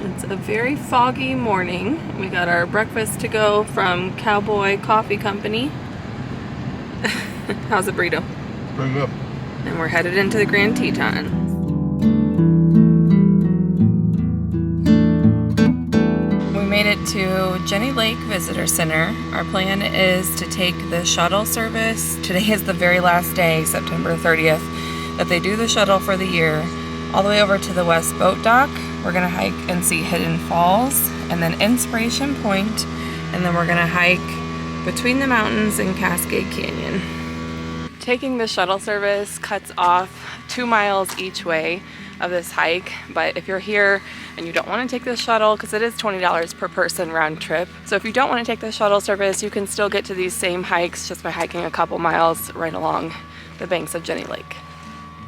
It's a very foggy morning. We got our breakfast to go from Cowboy Coffee Company. How's the burrito? Pretty good. And we're headed into the Grand Teton. We made it to Jenny Lake Visitor Center. Our plan is to take the shuttle service. Today is the very last day, September 30th, that they do the shuttle for the year, all the way over to the West Boat Dock. We're gonna hike and see Hidden Falls, and then Inspiration Point, and then we're gonna hike between the mountains in Cascade Canyon. Taking the shuttle service cuts off 2 miles each way of this hike, but if you're here and you don't want to take the shuttle, because it is $20 per person round trip, so if you don't want to take the shuttle service, you can still get to these same hikes just by hiking a couple miles right along the banks of Jenny Lake.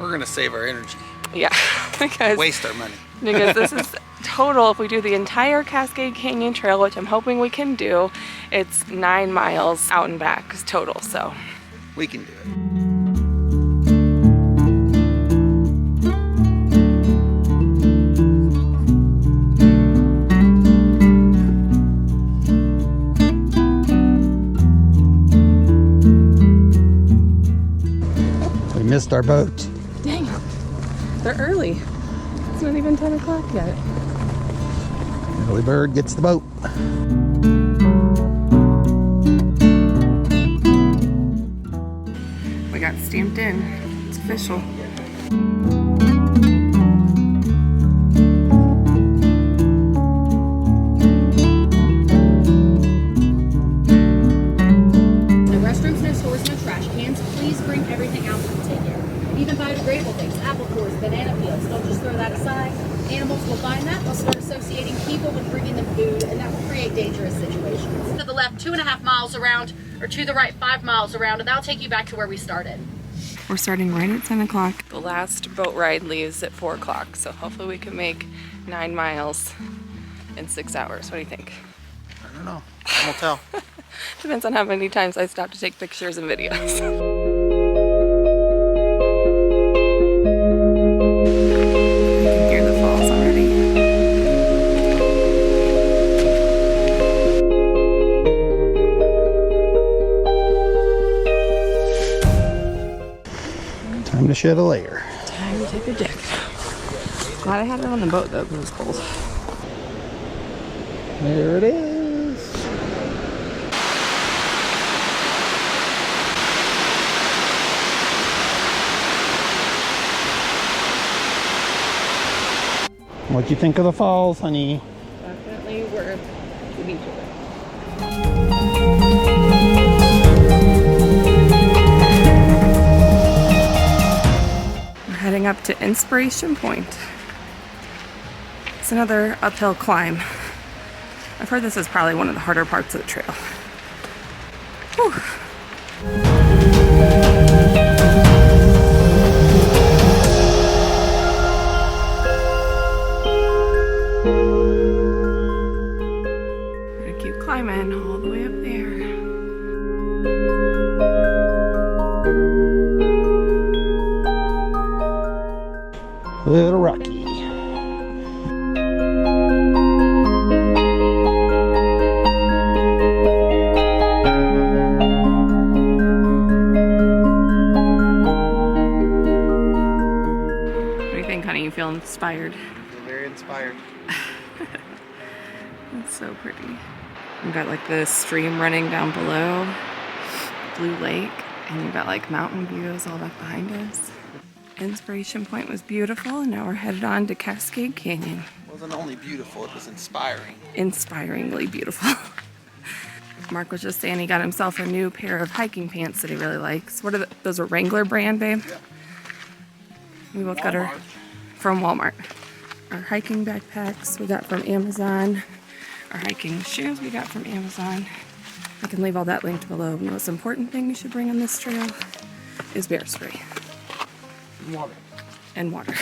We're gonna save our energy. Yeah, because waste our money. Because this is total, if we do the entire Cascade Canyon Trail, which I'm hoping we can do, it's 9 miles out and back total, so. We can do it. We missed our boat. Dang, they're early. It's not even 10 o'clock yet. Early bird gets the boat. We got stamped in. It's official. No restrooms, no stores, no trash cans. Please bring everything out to take it. Even biodegradable things, apple cores, banana peels. Don't just throw that aside. Animals will find that. They'll start associating people with bringing them food, and that will create dangerous situations. To the left, 2.5 miles around, or to the right, 5 miles around, and that'll take you back to where we started. We're starting right at 10 o'clock. The last boat ride leaves at 4 o'clock, so hopefully we can make 9 miles in 6 hours. What do you think? I don't know. Time will tell. Depends on how many times I stop to take pictures and videos. Time to shed a layer. Time to take a jacket off. Glad I had it on the boat though, because it was cold. There it is. What'd you think of the falls, honey? Definitely worth the detour. Heading up to Inspiration Point. It's another uphill climb. I've heard this is probably one of the harder parts of the trail. Whew. We're gonna keep climbing all the way up there. A little rocky. What do you think, honey? You feel inspired? I feel very inspired. It's so pretty. We've got like the stream running down below, Blue Lake, and you've got like mountain views all back behind us. Inspiration Point was beautiful, and now we're headed on to Cascade Canyon. It wasn't only beautiful, it was inspiring. Inspiringly beautiful. Mark was just saying he got himself a new pair of hiking pants that he really likes. What are those are Wrangler brand, babe? Yeah. We both got our from Walmart. Our hiking backpacks we got from Amazon. Our hiking shoes we got from Amazon. I can leave all that linked below. The most important thing you should bring on this trail is bear spray. Water. And water.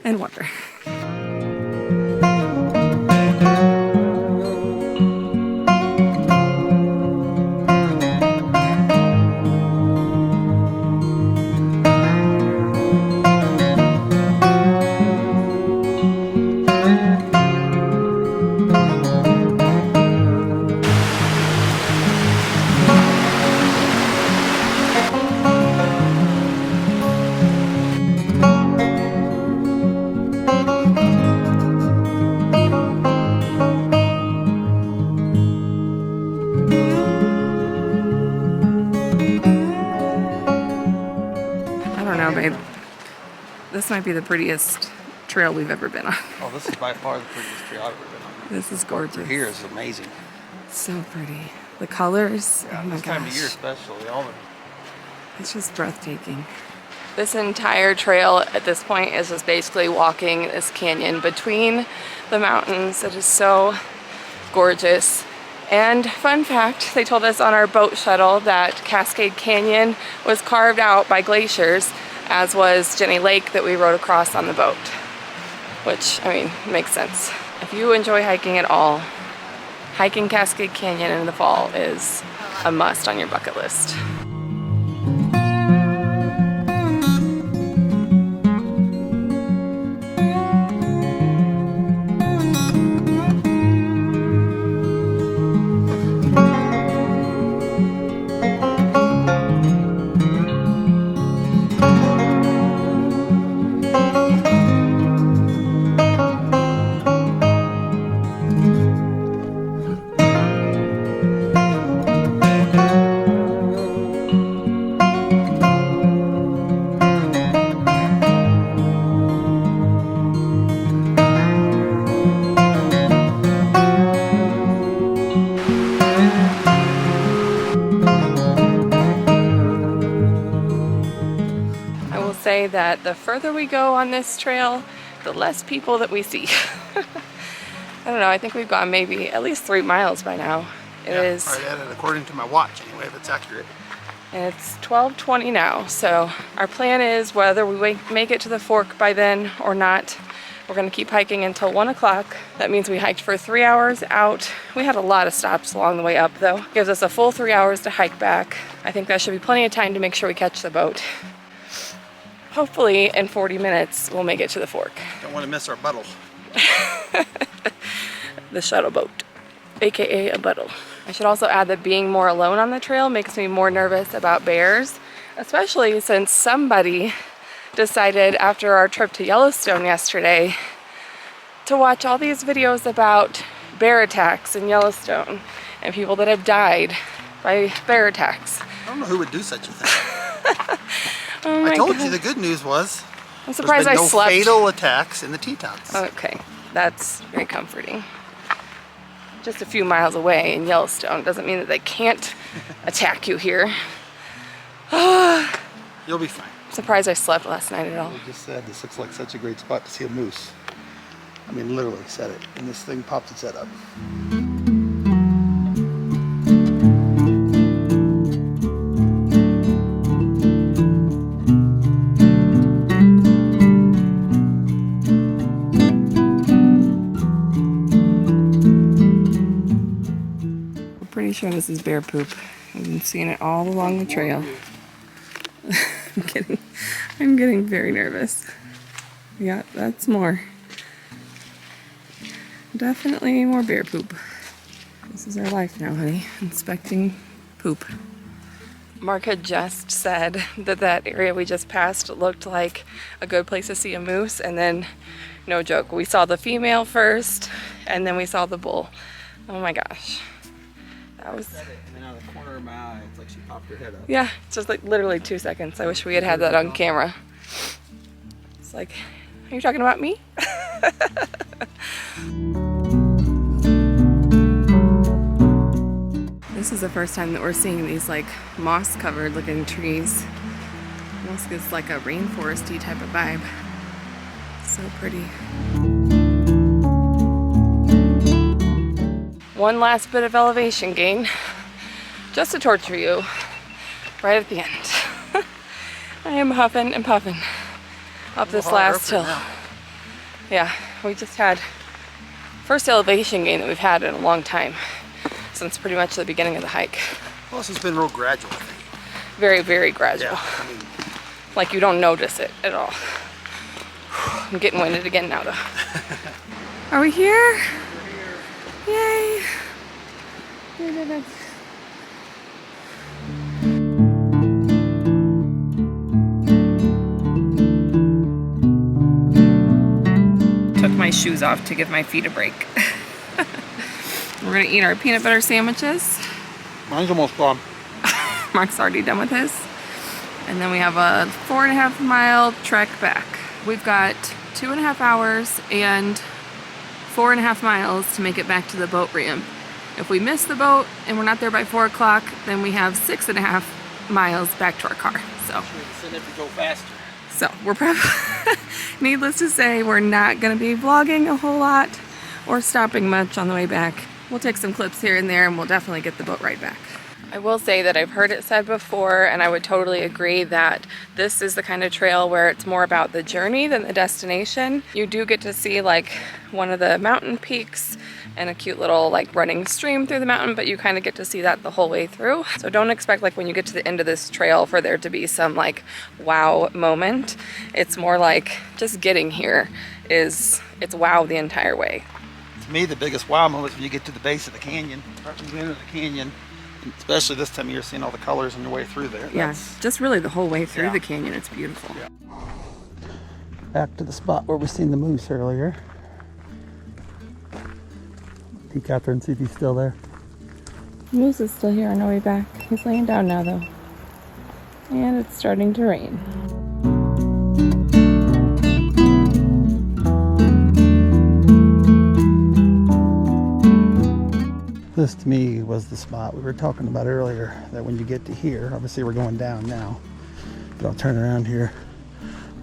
And water. This might be the prettiest trail we've ever been on. Oh, this is by far the prettiest trail I've ever been on. This is gorgeous. Here is amazing. So pretty. The colors, Yeah, oh my this time of gosh. year especially. All the It's just breathtaking. This entire trail at this point is just basically walking this canyon between the mountains. It is so gorgeous. And fun fact, they told us on our boat shuttle that Cascade Canyon was carved out by glaciers, as was Jenny Lake that we rode across on the boat. Which, I mean, makes sense. If you enjoy hiking at all, hiking Cascade Canyon in the fall is a must on your bucket list. Say that the further we go on this trail, the less people that we see. I don't know, I think we've gone maybe at least 3 miles by now. It is right at it according to my watch anyway, if it's accurate. And it's 12:20 now, so our plan is whether we make it to the fork by then or not, we're gonna keep hiking until 1 o'clock. That means we hiked for 3 hours out. We had a lot of stops along the way up though. Gives us a full 3 hours to hike back. I think that should be plenty of time to make sure we catch the boat. Hopefully in 40 minutes we'll make it to the fork. Don't want to miss our buttle. The shuttle boat, aka a buttle. I should also add that being more alone on the trail makes me more nervous about bears, especially since somebody decided after our trip to Yellowstone yesterday to watch all these videos about bear attacks in Yellowstone and people that have died by bear attacks. I don't know who would do such a thing. Oh my I told God. you the good news was I'm surprised there's I been no slept. fatal attacks in the Tetons. Okay, that's very comforting. Just a few miles away in Yellowstone doesn't mean that they can't attack you here. You'll be fine. I'm surprised I slept last night at all. I just said this looks like such a great spot to see a moose. I mean, literally said it, and this thing pops its head up. Pretty sure this is bear poop. I've been seeing it all along the trail. I'm getting very nervous. Yeah, that's more. Definitely more bear poop. This is our life now, honey. Inspecting poop. Mark had just said that that area we just passed looked like a good place to see a moose, and then, no joke, we saw the female first, and then we saw the bull. Oh my gosh. That was... And then out of the corner of my eye, it's like she popped her head up. Yeah, just like literally 2 seconds. I wish we had had that on camera. It's like, are you talking about me? This is the first time that we're seeing these like moss covered looking trees. Almost gives like a rainforesty type of vibe. So pretty. One last bit of elevation gain, just to torture you right at the end. I am huffing and puffing up this last hill. Yeah, we just had first elevation gain that we've had in a long time, since pretty much the beginning of the hike. Well, this has been real gradual, I think. Very, very gradual. Yeah, I mean, Like you don't notice it at all. I'm getting winded again now though. Are we here? Yay! We did it. Took my shoes off to give my feet a break. We're gonna eat our peanut butter sandwiches. mine's almost gone. Mark's already done with his. And then we have a 4.5 mile trek back. We've got 2.5 hours and 4.5 miles to make it back to the boat ramp. If we miss the boat and we're not there by 4 o'clock, then we have 6.5 miles back to our car. So we're probably, needless to say, we're not going to be vlogging a whole lot or stopping much on the way back. We'll take some clips here and there and we'll definitely get the boat ride back. I will say that I've heard it said before, and I would totally agree, that this is the kind of trail where it's more about the journey than the destination. You do get to see like one of the mountain peaks and a cute little like running stream through the mountain, but you kind of get to see that the whole way through. So don't expect like when you get to the end of this trail for there to be some like wow moment. It's more like just getting here it's wow the entire way. To me, the biggest wow moment is when you get to the base of the canyon, right when you enter the canyon, and especially this time of year, seeing all the colors on your way through there. Yeah, just really the whole way through the canyon. It's beautiful. Yeah. Back to the spot where we seen the moose earlier. Peek out there and see if he's still there. Moose is still here on our way back. He's laying down now though. And it's starting to rain. This to me was the spot we were talking about earlier, that when you get to here, obviously we're going down now, but I'll turn around here.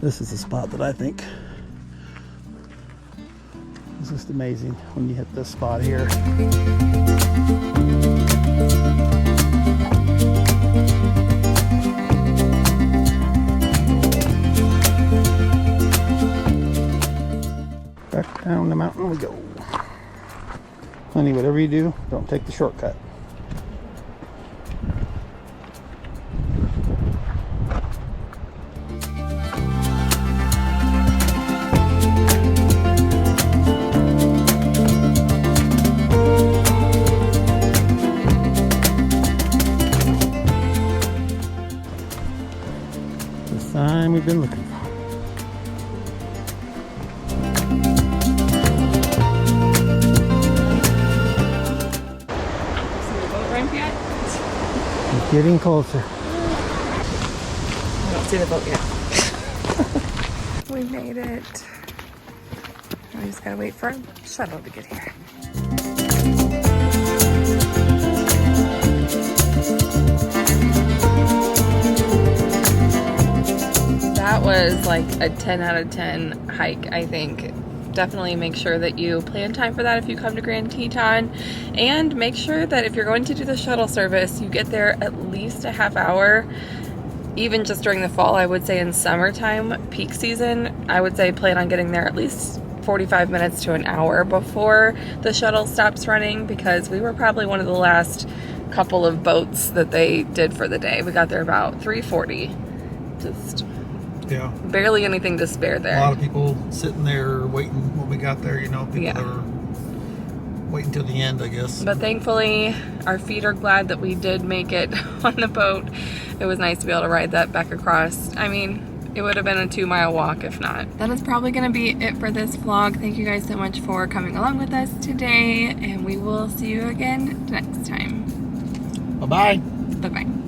This is the spot that I think is just amazing when you hit this spot here. Back down the mountain we go. Honey, whatever you do, don't take the shortcut. The sign we've been looking for. Getting closer. I don't see the boat yet. We made it. We just gotta wait for a shuttle to get here. That was like a 10 out of 10 hike, I think. Definitely make sure that you plan time for that if you come to Grand Teton, and make sure that if you're going to do the shuttle service, you get there at least a half hour, even just during the fall. I would say in summertime, peak season, I would say plan on getting there at least 45 minutes to an hour before the shuttle stops running, because we were probably one of the last couple of boats that they did for the day. We got there about 3:40. Just barely anything to spare there. A lot of people sitting there waiting when we got there, you know, people that were waiting till the end, I guess. But thankfully, our feet are glad that we did make it on the boat. It was nice to be able to ride that back across. I mean, it would have been a 2-mile walk if not. That is probably going to be it for this vlog. Thank you guys so much for coming along with us today, and we will see you again next time. Bye-bye. Bye-bye.